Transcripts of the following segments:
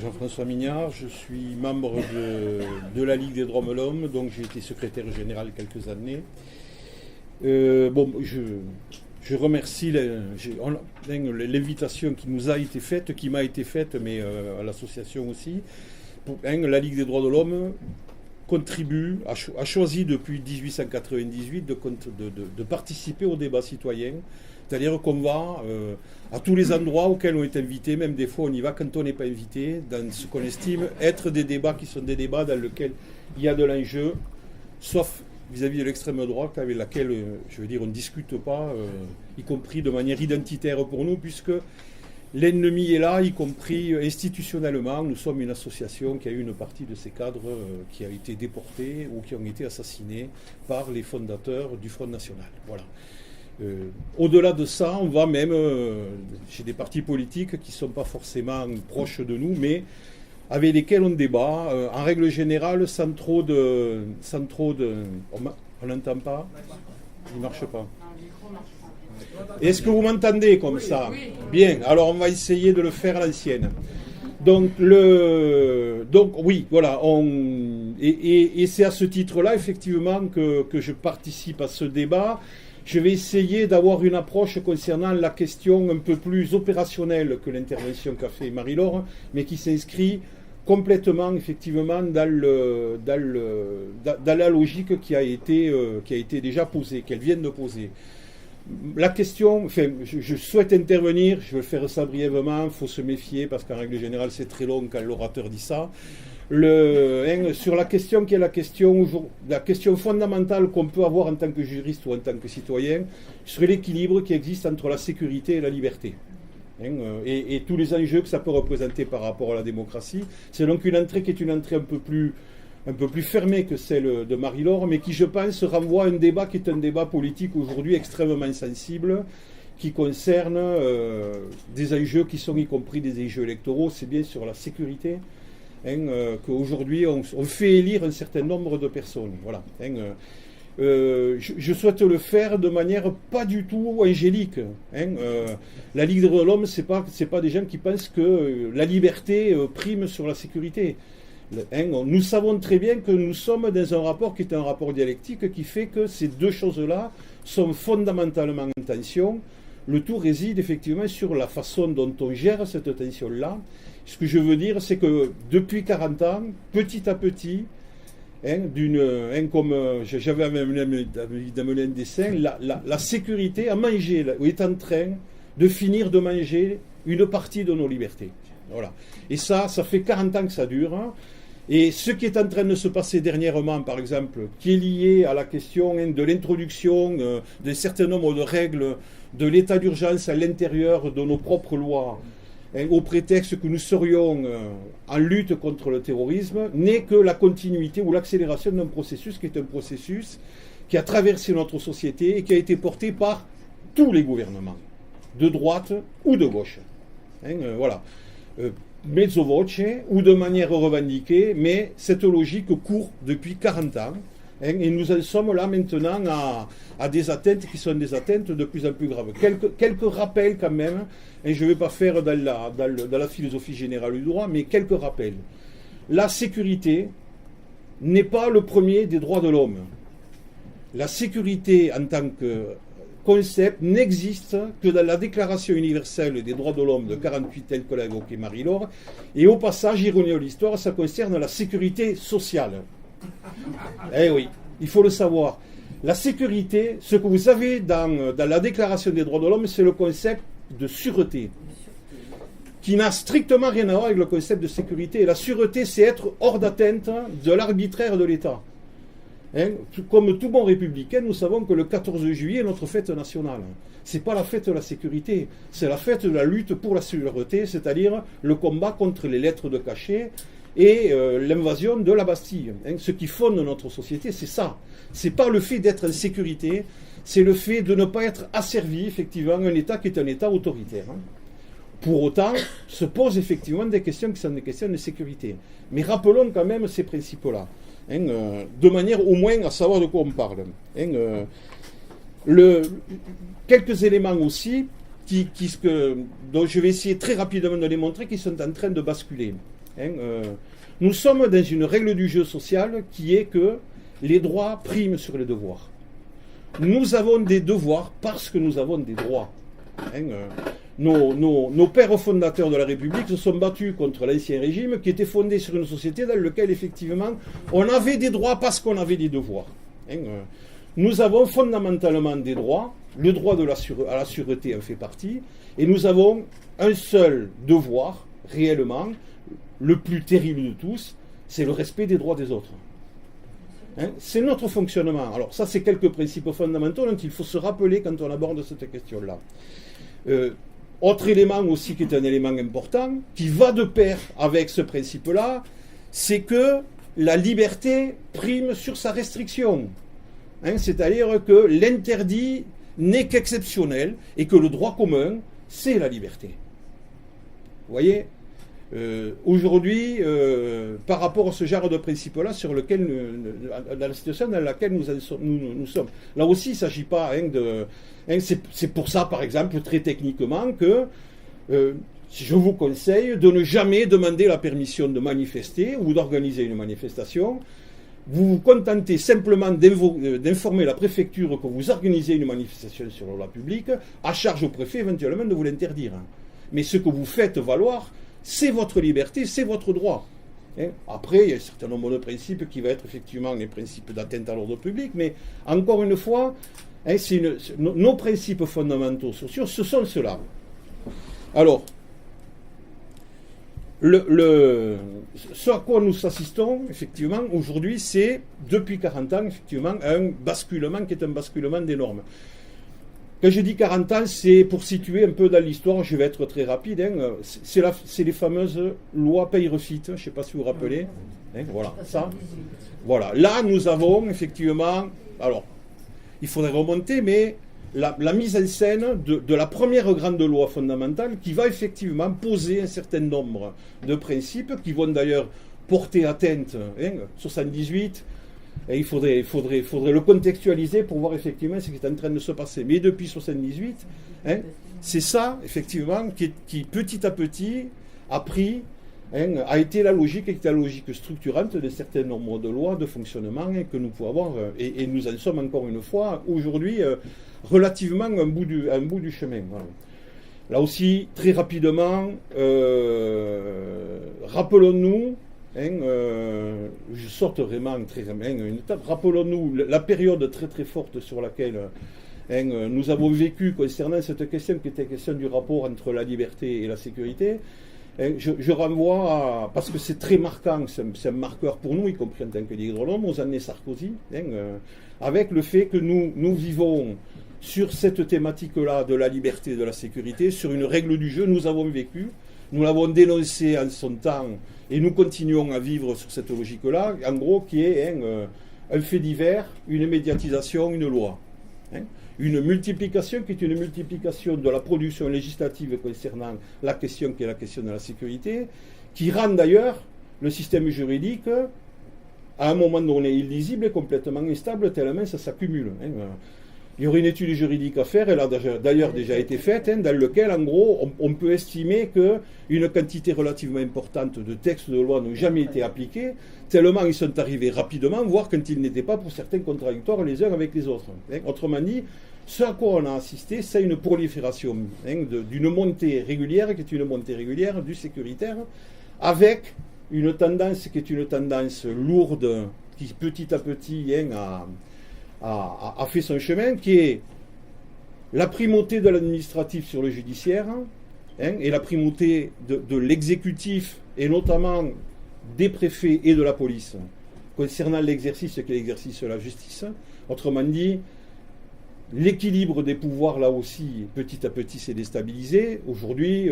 Jean-François Mignard, je suis membre de la Ligue des droits de l'homme, donc j'ai été secrétaire général quelques années. Je remercie l'invitation qui nous a été faite, qui m'a été faite, mais à l'association aussi. La Ligue des droits de l'homme contribue, a choisi depuis 1898 de participer au débat citoyen. C'est-à-dire qu'on va à tous les endroits auxquels on est invité, même des fois on y va quand on n'est pas invité, dans ce qu'on estime être des débats qui sont des débats dans lesquels il y a de l'enjeu, sauf vis-à-vis de l'extrême droite avec laquelle, on ne discute pas, y compris de manière identitaire pour nous, puisque l'ennemi est là, y compris institutionnellement. Nous sommes une association qui a eu une partie de ses cadres qui a été déportés ou qui ont été assassinés par les fondateurs du Front National. Voilà. Au-delà de ça, on va même chez des partis politiques qui ne sont pas forcément proches de nous, mais avec lesquels on débat, en règle générale, sans trop de... On n'entend pas? Il ne marche pas. Est-ce que vous m'entendez comme ça? Bien, alors on va essayer de le faire à l'ancienne. Donc oui, voilà. Et c'est à ce titre-là, effectivement, que je participe à ce débat. Je vais essayer d'avoir une approche concernant la question un peu plus opérationnelle que l'intervention qu'a fait Marie-Laure, mais qui s'inscrit complètement, effectivement, dans la logique qui a été déjà posée, qu'elle vient de poser. La question, enfin, je souhaite intervenir, je vais faire ça brièvement, il faut se méfier, parce qu'en règle générale, c'est très long quand l'orateur dit ça. Sur la question qui est la question fondamentale qu'on peut avoir en tant que juriste ou en tant que citoyen, sur l'équilibre qui existe entre la sécurité et la liberté. Et tous les enjeux que ça peut représenter par rapport à la démocratie. C'est donc une entrée qui est une entrée un peu plus fermée que celle de Marie-Laure, mais qui, je pense, renvoie à un débat qui est un débat politique aujourd'hui extrêmement sensible, qui concerne des enjeux qui sont y compris des enjeux électoraux. C'est bien sur la sécurité qu'aujourd'hui on fait élire un certain nombre de personnes. Voilà. Je souhaite le faire de manière pas du tout angélique. La Ligue des droits de l'homme, c'est pas des gens qui pensent que la liberté prime sur la sécurité. Nous savons très bien que nous sommes dans un rapport qui est un rapport dialectique qui fait que ces deux choses-là sont fondamentalement en tension. Le tout réside effectivement sur la façon dont on gère cette tension-là. Ce que je veux dire, c'est que depuis 40 ans, petit à petit, comme j'avais amené un dessin, la sécurité a mangé, ou est en train de finir de manger une partie de nos libertés. Voilà. Et ça fait 40 ans que ça dure. Et ce qui est en train de se passer dernièrement, par exemple, qui est lié à la question de l'introduction d'un certain nombre de règles de l'état d'urgence à l'intérieur de nos propres lois, au prétexte que nous serions en lutte contre le terrorisme, n'est que la continuité ou l'accélération d'un processus qui est un processus qui a traversé notre société et qui a été porté par tous les gouvernements, de droite ou de gauche. Voilà. Mezzo voce ou de manière revendiquée, mais cette logique court depuis 40 ans. Et nous en sommes là maintenant à des atteintes qui sont des atteintes de plus en plus graves. Quelques rappels quand même, et je ne vais pas faire dans la philosophie générale du droit, mais quelques rappels. La sécurité n'est pas le premier des droits de l'homme. La sécurité en tant que concept n'existe que dans la Déclaration universelle des droits de l'homme de 1948 telle que l'a évoqué Marie-Laure. Et au passage, ironie de l'histoire, ça concerne la sécurité sociale. Eh oui, il faut le savoir. La sécurité, ce que vous avez dans la Déclaration des droits de l'homme, c'est le concept de sûreté, qui n'a strictement rien à voir avec le concept de sécurité. Et la sûreté, c'est être hors d'atteinte de l'arbitraire de l'État. Comme tout bon républicain, nous savons que le 14 juillet est notre fête nationale. Ce n'est pas la fête de la sécurité, c'est la fête de la lutte pour la sûreté, c'est-à-dire le combat contre les lettres de cachet et l'invasion de la Bastille. Ce qui fonde notre société, c'est ça. Ce n'est pas le fait d'être en sécurité, c'est le fait de ne pas être asservi, effectivement, à un État qui est un État autoritaire. Pour autant, se posent effectivement des questions qui sont des questions de sécurité. Mais rappelons quand même ces principes-là. De manière au moins à savoir de quoi on parle. Quelques éléments aussi dont je vais essayer très rapidement de les montrer qui sont en train de basculer. Nous sommes dans une règle du jeu social qui est que les droits priment sur les devoirs. Nous avons des devoirs parce que nous avons des droits. Nos pères fondateurs de la République se sont battus contre l'ancien régime qui était fondé sur une société dans laquelle effectivement on avait des droits parce qu'on avait des devoirs. Nous avons fondamentalement des droits, le droit à la sûreté en fait partie, et nous avons un seul devoir, réellement, le plus terrible de tous, c'est le respect des droits des autres. C'est notre fonctionnement. Alors ça, c'est quelques principes fondamentaux dont il faut se rappeler quand on aborde cette question-là. Autre élément aussi qui est un élément important, qui va de pair avec ce principe-là, c'est que la liberté prime sur sa restriction. C'est-à-dire que l'interdit n'est qu'exceptionnel et que le droit commun, c'est la liberté. Vous voyez, aujourd'hui, par rapport à ce genre de principe-là, sur lequel, dans la situation dans laquelle nous sommes, là aussi, il ne s'agit pas c'est pour ça, par exemple, très techniquement, que je vous conseille de ne jamais demander la permission de manifester ou d'organiser une manifestation. Vous vous contentez simplement d'informer la préfecture que vous organisez une manifestation sur la voie publique, à charge au préfet éventuellement de vous l'interdire. Mais ce que vous faites valoir, c'est votre liberté, c'est votre droit. Après, il y a un certain nombre de principes qui vont être effectivement les principes d'atteinte à l'ordre public, mais encore une fois, nos principes fondamentaux sociaux, ce sont ceux-là. Alors, ce à quoi nous assistons, effectivement, aujourd'hui, c'est, depuis 40 ans, effectivement, un basculement qui est un basculement des normes. Quand je dis 40 ans, c'est pour situer un peu dans l'histoire, je vais être très rapide, c'est les fameuses lois Paye-Refit, je ne sais pas si vous vous rappelez. Voilà, ça. Voilà, là, nous avons, effectivement, alors, il faudrait remonter, mais la mise en scène de la première grande loi fondamentale qui va effectivement poser un certain nombre de principes qui vont d'ailleurs porter atteinte, 78, et il faudrait le contextualiser pour voir effectivement ce qui est en train de se passer. Mais depuis 78, c'est ça, effectivement, qui petit à petit a été la logique structurante d'un certain nombre de lois de fonctionnement que nous pouvons avoir, et nous en sommes encore une fois aujourd'hui relativement un bout du chemin. Voilà. Là aussi, très rapidement, rappelons-nous, je sorte vraiment une étape, rappelons-nous la période très très forte sur laquelle nous avons vécu concernant cette question qui était la question du rapport entre la liberté et la sécurité. Je renvoie parce que c'est très marquant, c'est un marqueur pour nous, y compris en tant que hydronome, aux années Sarkozy, avec le fait que nous vivons sur cette thématique-là de la liberté et de la sécurité, sur une règle du jeu, nous avons vécu, nous l'avons dénoncé en son temps, et nous continuons à vivre sur cette logique-là, en gros, qui est un fait divers, une médiatisation, une loi. Une multiplication qui est une multiplication de la production législative concernant la question qui est la question de la sécurité, qui rend d'ailleurs le système juridique, à un moment donné, illisible et complètement instable, tellement ça s'accumule. Il y aurait une étude juridique à faire, elle a d'ailleurs déjà été faite, dans laquelle, en gros, on peut estimer qu'une quantité relativement importante de textes de loi n'ont jamais été appliqués, tellement ils sont arrivés rapidement, voire quand ils n'étaient pas pour certains contradictoires les uns avec les autres. Autrement dit, ce à quoi on a assisté, c'est une prolifération d'une montée régulière, qui est une montée régulière du sécuritaire, avec une tendance qui est une tendance lourde, qui petit à petit a fait son chemin, qui est la primauté de l'administratif sur le judiciaire, et la primauté de l'exécutif, et notamment des préfets et de la police, concernant l'exercice qui est l'exercice de la justice. Autrement dit, l'équilibre des pouvoirs, là aussi, petit à petit, s'est déstabilisé. Aujourd'hui,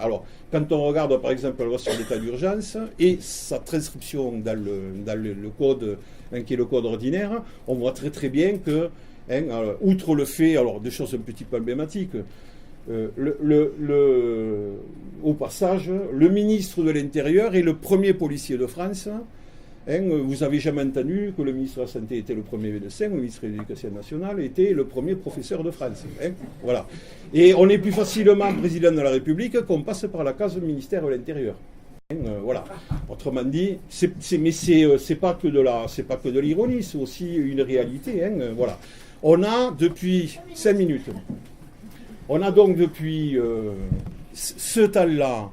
alors, quand on regarde, par exemple, la loi sur l'état d'urgence et sa transcription dans le code, qui est le code ordinaire, on voit très très bien que, outre le fait, alors, des choses un petit peu emblématiques, au passage, le ministre de l'Intérieur est le premier policier de France. Vous n'avez jamais entendu que le ministre de la Santé était le premier médecin, le ministre de l'Éducation nationale était le premier professeur de France. Voilà. Et on est plus facilement président de la République qu'on passe par la case ministère de l'Intérieur. Voilà. Autrement dit, c'est pas que de l'ironie, c'est aussi une réalité. Voilà. On a depuis 5 minutes. On a donc depuis ce temps-là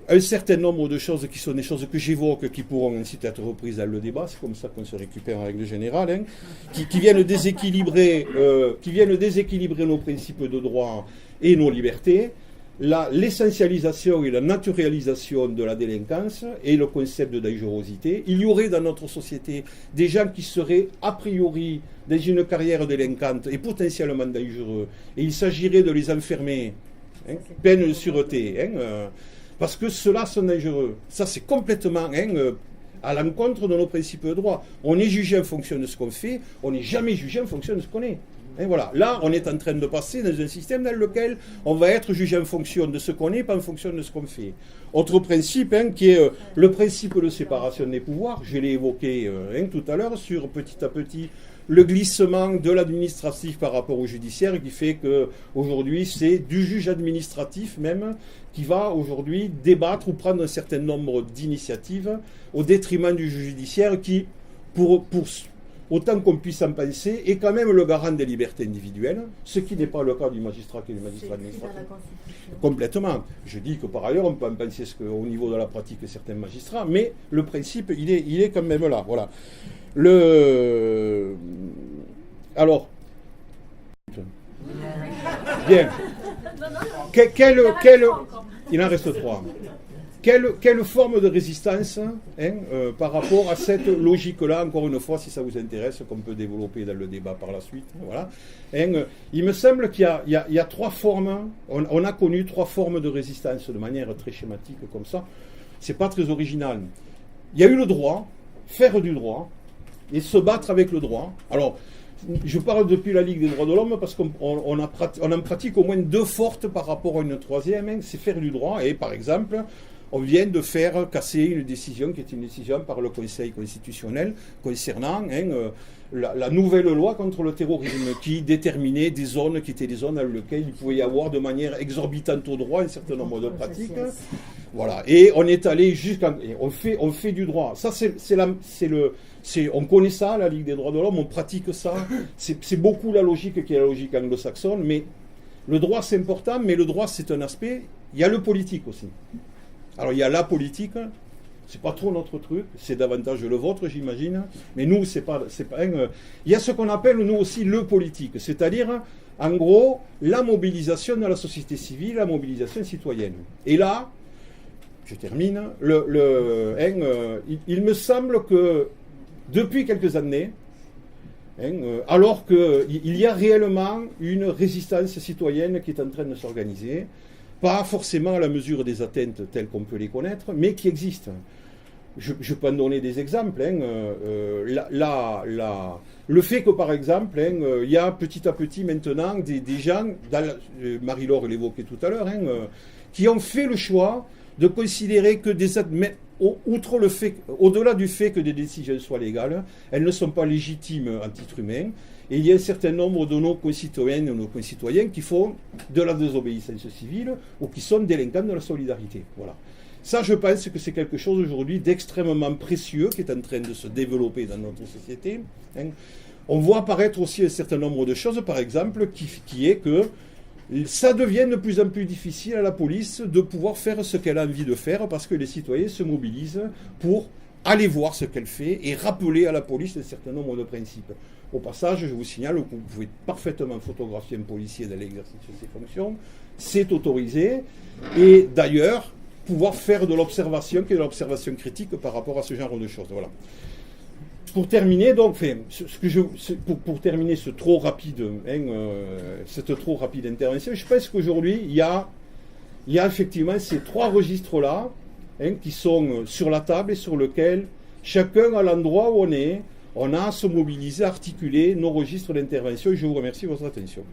un certain nombre de choses qui sont des choses que j'évoque, qui pourront ainsi être reprises dans le débat, c'est comme ça qu'on se récupère en règle générale, qui viennent déséquilibrer nos principes de droit et nos libertés, l'essentialisation et la naturalisation de la délinquance et le concept de dangerosité. Il y aurait dans notre société des gens qui seraient a priori dans une carrière délinquante et potentiellement dangereux, et il s'agirait de les enfermer, peine de sûreté, parce que ceux-là sont dangereux. Ça, c'est complètement à l'encontre de nos principes de droit. On est jugé en fonction de ce qu'on fait, on n'est jamais jugé en fonction de ce qu'on est. Voilà. Là, on est en train de passer dans un système dans lequel on va être jugé en fonction de ce qu'on est, pas en fonction de ce qu'on fait. Autre principe, qui est le principe de séparation des pouvoirs, je l'ai évoqué tout à l'heure, sur petit à petit le glissement de l'administratif par rapport au judiciaire, qui fait qu'aujourd'hui, c'est du juge administratif même qui va aujourd'hui débattre ou prendre un certain nombre d'initiatives au détriment du juge judiciaire qui, pour autant qu'on puisse en penser, est quand même le garant des libertés individuelles, ce qui n'est pas le cas du magistrat qui est le magistrat administratif. Complètement. Je dis que par ailleurs, on peut en penser au niveau de la pratique de certains magistrats, mais le principe, il est quand même là. Voilà. Alors, bien. Il en reste 3. Quelle forme de résistance par rapport à cette logique-là, encore une fois, si ça vous intéresse, qu'on peut développer dans le débat par la suite. Voilà. Il me semble qu'il y a 3 formes, on a connu 3 formes de résistance de manière très schématique comme ça. C'est pas très original. Il y a eu le droit, faire du droit, et se battre avec le droit. Alors, je parle depuis la Ligue des droits de l'homme parce qu'on en pratique au moins 2 fortes par rapport à une 3e, c'est faire du droit. Et par exemple, on vient de faire casser une décision qui est une décision par le Conseil constitutionnel concernant la nouvelle loi contre le terrorisme qui déterminait des zones qui étaient des zones dans lesquelles il pouvait y avoir de manière exorbitante au droit un certain nombre de pratiques. Voilà. Et on est allé on fait du droit. Ça, on connaît ça, la Ligue des droits de l'homme, on pratique ça. C'est beaucoup la logique qui est la logique anglo-saxonne, mais le droit c'est important, mais le droit c'est un aspect. Il y a le politique aussi. Alors il y a la politique, c'est pas trop notre truc, c'est davantage le vôtre j'imagine, mais nous c'est pas il y a ce qu'on appelle nous aussi le politique, c'est-à-dire en gros la mobilisation de la société civile, la mobilisation citoyenne. Et là, je termine, il me semble que depuis quelques années, alors qu'il y a réellement une résistance citoyenne qui est en train de s'organiser, pas forcément à la mesure des atteintes telles qu'on peut les connaître, mais qui existent. Je peux en donner des exemples. Le fait que, par exemple, il y a petit à petit maintenant des gens, Marie-Laure l'évoquait tout à l'heure, qui ont fait le choix de considérer que au-delà du fait que des décisions soient légales, elles ne sont pas légitimes en titre humain. Et il y a un certain nombre de nos concitoyennes et nos concitoyens qui font de la désobéissance civile ou qui sont délinquants de la solidarité. Voilà. Ça, je pense que c'est quelque chose aujourd'hui d'extrêmement précieux qui est en train de se développer dans notre société. On voit apparaître aussi un certain nombre de choses, par exemple, qui est que ça devient de plus en plus difficile à la police de pouvoir faire ce qu'elle a envie de faire parce que les citoyens se mobilisent pour aller voir ce qu'elle fait et rappeler à la police un certain nombre de principes. Au passage, je vous signale que vous pouvez parfaitement photographier un policier dans l'exercice de ses fonctions, c'est autorisé, et d'ailleurs, pouvoir faire de l'observation, qui est de l'observation critique par rapport à ce genre de choses. Voilà. Pour terminer, donc, pour terminer cette trop rapide intervention, je pense qu'aujourd'hui, il y a effectivement ces 3 registres-là qui sont sur la table et sur lesquels chacun, à l'endroit où on a à se mobiliser, à articuler nos registres d'intervention. Je vous remercie de votre attention.